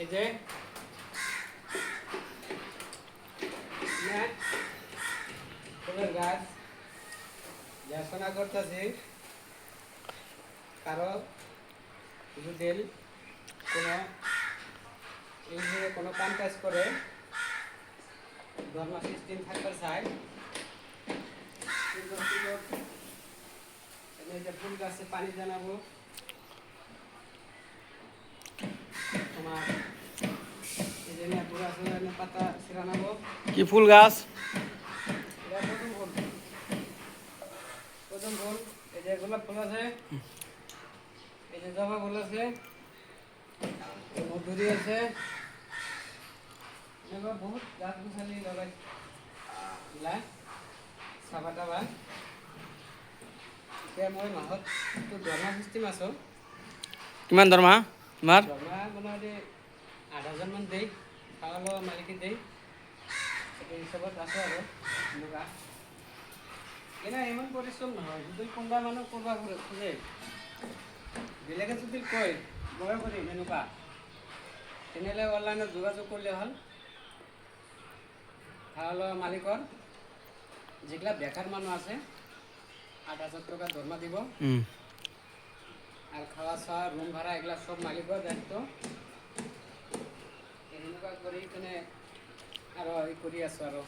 এই যে ফুলের গাছ দেখাশোনা করতেছি, কারো যদি কোনো কোনো কাম কাজ করে ধর্ম সিস্টেম থাকতে চায়, যে ফুল গাছে পানি জানাবো, তোমার এই যে পুরা পাতা ছিড়ানাবো। কি ফুল গাছ? প্রথম ফুল এই যে গোলাপ ফুল আছে, এই যে জবা ফুল আছে, মধুরি আছে, বহুত গাছ গুছালি লগাই চাবা টাবা। এতিয়া মই মাহত দৰমহা চিষ্টেম আছো। কিমান দৰমহা তোমাৰ? দৰমহা মোটামুটি 8,000 মান দেই, খাওয়া লোৱা মালিকে দেই, এই হিচাপত আছো আৰু এনেকুৱা। এনে ইমান পৰিশ্ৰম নহয়, যদি কোনোবা মানুহ কৰিব খোজে, বেলেগে যদি কয় মই কৰিম এনেকুৱা, তেনেহ'লে অনলাইনত যোগাযোগ কৰিলে হ'ল। খাওয়া লোৱা মালিকৰ যিগিলা বেকাৰ মানুহ আছে 8,000 টকা দৰমহা দিব, আৰ খাওয়া খাওয়া ৰুম ভাড়া এগুলা সব মালিকেৰ দায়িত্ব। এনেকুৱা কৰি কিনে আৰু কৰি আছো আৰু